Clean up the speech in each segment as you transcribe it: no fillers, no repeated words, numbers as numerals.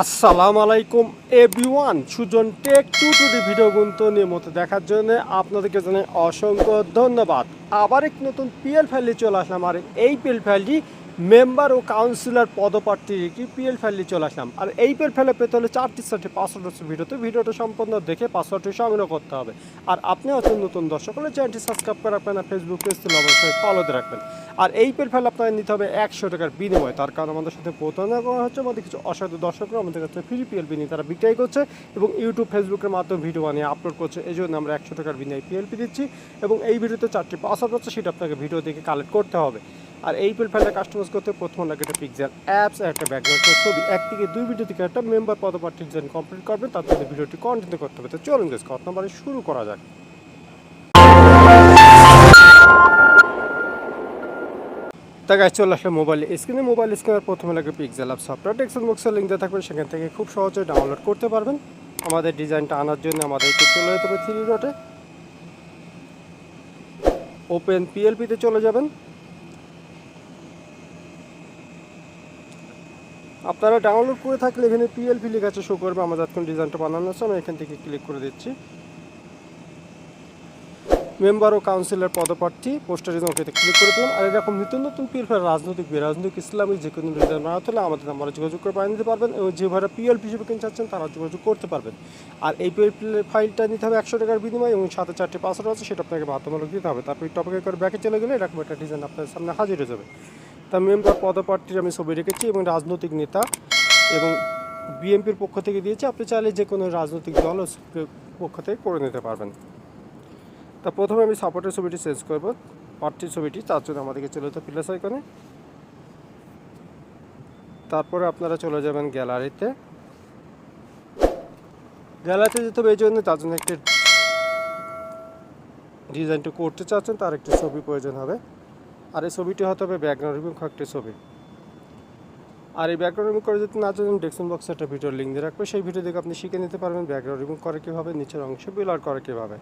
আসসালামু আলাইকুম everyone, Sujan take টুডি video গুলো নিয়মিত দেখার জন্য আপনাদেরকে জানাই অসংখ্য ধন্যবাদ। আবার এক নতুন পিএল ফাইলে চলে আসলাম। আর এই পিএল ফাইলটি মেম্বার ও কাউন্সিলর পদপ্রার্থীর একটি পিএল ফাইলে চলে আসলাম। আর এই পিএল ফাইলে পেতে হলে 4টি পাসওয়ার্ড আছে ভিডিওটা সম্পূর্ণ দেখে পাসওয়ার্ডটি সংগ্রহ করতে হবে। আর আপনি হচ্ছেন নতুন দর্শক হলে চ্যানেলটি সাবস্ক্রাইব করে রাখবেন আর ফেসবুক পেজ থেকে অবশ্যই ফলোতে রাখবেন। আর এই পিএল ফাইল আপনাকে নিতে হবে 100 টাকার বিনিময়ে। তার কারণ আমাদের সাথে প্রতারণা করা হচ্ছে, আমাদের কিছু অসাধু দর্শকরা আমাদের কাছে ফ্রি পিএলপি নিয়ে তারা বিক্রয় করছে এবং ইউটিউব ফেসবুকের মাধ্যমে ভিডিও বানিয়ে আপলোড করছে। এই জন্য আমরা 100 টাকার বিনিময়ে পিএলপি দিচ্ছি এবং এই ভিডিওতে 4টি পাসওয়ার্ড আছে, সেটা আপনাকে ভিডিও দেখে কালেক্ট করতে হবে। আর এই পিএল ফাইলটা কাস্টমাইজ করতে প্রথম লাগে একটা পিক্সেল অ্যাপস আর একটা ব্যাকগ্রাউন্ড ছবি, 1 থেকে 2 ভিডিও থেকে একটা মেম্বার পদপ্রার্থী ডিজাইন কমপ্লিট করবেন, তার জন্য ভিডিওটি কন্টিনিউ করতে হবে। তো চলুন গাইস, কথা নাম্বারে শুরু করা যাক। তা গাইস চলে আসলে মোবাইল স্ক্রিনের প্রথমে লাগে পিক্সেল অ্যাপ সফটওয়্যার, টেক্সট বক্সের লিঙ্ক দেওয়া থাকবে, সেখান থেকে খুব সহজে ডাউনলোড করতে পারবেন। আমাদের ডিজাইনটা আনার জন্য আমাদেরকে চলে যেতে হবে 3 ডটে, ওপেন পিএলপিতে চলে যাবেন। আপনারা ডাউনলোড করে থাকলে এখানে পিএলপি লেখা আছে শো করবে। আমাদের এখন ডিজাইনটা বানানো আছে, আমি এখান থেকে ক্লিক করে দিচ্ছি। মেম্বার ও কাউন্সিলর পদপ্রার্থী পোস্টার ওকেতে ক্লিক করে দিলাম। আর এরকম নিত্য নতুন পিএলপি রাজনৈতিক ইসলামিক যে কোনো ডিজাইন বানাতে হলে আমাদের নাম্বারে যোগাযোগ করে বানিয়ে নিতে পারবেন এবং যে ভাড়া পিএলপি হিসেবে কিনতে চাচ্ছেন তারা যোগাযোগ করতে পারবেন। আর এই পিএলপি ফাইলটা নিতে হবে 100 টাকার বিনিময়ে এবং সাথে 4টি পাসওয়ার্ড আছে, সেটা আপনাকে বাধ্যতামূলক দিতে হবে। তারপর টপিকে করে ব্যাকে চলে গেলে এরকম একটা ডিজাইন আপনার সামনে হাজির হয়ে যাবে। তা মেম্বার পদপ্রার্থীর আমি ছবি রেখেছি এবং রাজনৈতিক নেতা এবং বিএনপির পক্ষ থেকে দিয়েছি। আপনি চাইলে যে কোনো রাজনৈতিক দল পক্ষ থেকে করে নিতে পারবেন। তা প্রথমে আমি সাপোর্টের ছবিটি চেঞ্জ করব, প্রার্থীর ছবিটি, তার জন্য আমাদেরকে চলে যেতে প্লাস আইকনে। তারপরে আপনারা চলে যাবেন গ্যালারিতে যেতে হবে। এই জন্য তার জন্য একটি ডিজাইনটা করতে চাচ্ছেন, তার একটি ছবি প্রয়োজন হবে। আর এই ছবিটি হতে হবে ব্যাকগ্রাউন্ড রিমুভ একটি ছবি। আর এই ব্যাকগ্রাউন্ড রিমুভ করে যদি না জানেন, ডেসক্রিপশন বক্সে একটা ভিডিওর লিঙ্ক দিয়ে রাখবে, সেই ভিডিও দেখে আপনি শিখে নিতে পারবেন ব্যাকগ্রাউন্ড রিমুভ করে কীভাবে, নিচের অংশে ব্লার করে কীভাবে।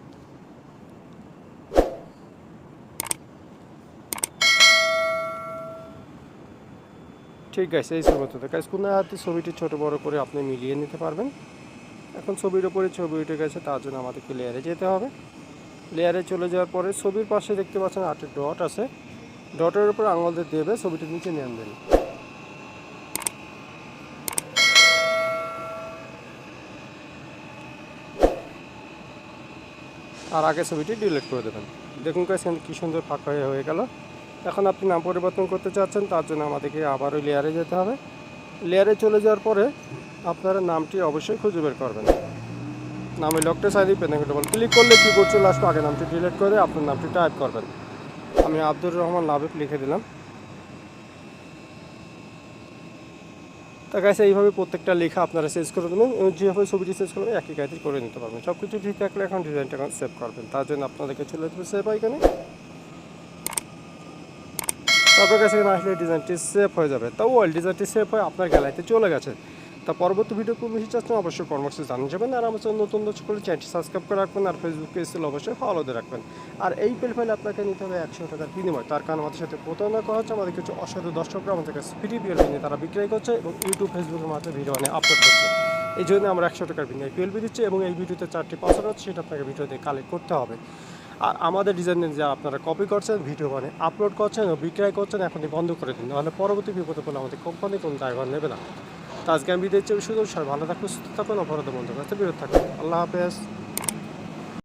ঠিক আছে, এই ছবিতে গাইস কোন হাতে ছবিটি ছোট বড় করে আপনি মিলিয়ে নিতে পারবেন। এখন ছবির উপরে ছবি উঠে গেছে, তার জন্য আমাদেরকে লেয়ারে যেতে হবে। লেয়ারে চলে যাওয়ার পরে ছবির পাশে দেখতে পাচ্ছেন 8টি ডট আছে, ডটের উপর আঙুল দিয়ে দেবে ছবিটি নিচে নিয়ে আনবেন। আর আগে ছবিটি ডিলিট করে দেবেন। দেখুন গাইস কি সুন্দর ফাঁকা হয়ে গেল। এখন আপনি নাম পরিবর্তন করতে চাচ্ছেন, তার জন্য আমাদেরকে আবারও লেয়ারে যেতে হবে। লেয়ারে চলে যাওয়ার পরে আপনারা নামটি অবশ্যই খুঁজে বের করবেন। নামে লকটে সাইডে পেনেকেটেবল ক্লিক করলে কিবোর্ড চলে আসবে, আগে নামটি ডিলিট করে আপনার নামটি টাইপ করবেন। আমি আব্দুর রহমান লাবিব লিখে দিলাম। তা গাইস এইভাবে প্রত্যেকটা লেখা আপনারা চেঞ্জ করে দেবেন এবং যেভাবে ছবিটি চেঞ্জ করবেন একই কাজে করে নিতে পারবেন। সব কিছু ঠিক থাকলে এখন ডিজাইনটা সেভ করবেন, তার জন্য আপনাদেরকে চলে যেতে সেভ আইকনে। তারপর কাছে আসলে ডিজাইনটি সেভ হয়ে যাবে। তা ডিজাইনটি সেভ হয়ে আপনার গ্যালারিতে চলে গেছে। তা পরবর্তী ভিডিও খুব বেশি চাচ্ছেন অবশ্যই কর্মসূচি জানিয়ে যাবেন। আর আমার নতুন দর্শক করলে চ্যানেলটি সাবস্ক্রাইব করে রাখবেন আর ফেসবুক পেজ অবশ্যই ফলোতে রাখবেন। আর এই ফাইল আপনাকে নিতে হবে 100 টাকার বিনিময়। তার কারণ আমাদের সাথে প্রতারণা করা হচ্ছে, আমাদের কিছু অসাধু দর্শকরা আমাদের কাছে ফ্রি পিএলপি নিয়ে তারা বিক্রয় করছে এবং ইউটিউব ফেসবুকের মাধ্যমে ভিডিও বানিয়ে আপলোড করছে। এই জন্য আমরা 100 টাকার বিনিময়ে পিএলপি দিচ্ছি এবং এই ভিডিওতে 4টি পাসওয়ার্ড আছে, সেটা আপনাকে ভিডিওতে কালেক্ট করতে হবে। আর আমাদের ডিজাইনে যা আপনারা কপি করছেন, ভিডিও বানিয়ে আপলোড করছেন ও বিক্রয় করছেন, এখনই বন্ধ করে দিন, নাহলে পরবর্তী বিপদে পড়লে আমাদের কোম্পানি কোনো দায়ভার নেবে না। তো আজকে আমি বিদায় চাই, শুধু সবাই ভালো থাকুন, সুস্থ থাকুন, অপরাধ বন্ধ করতে বিরত থাকুন। আল্লাহ হাফেজ।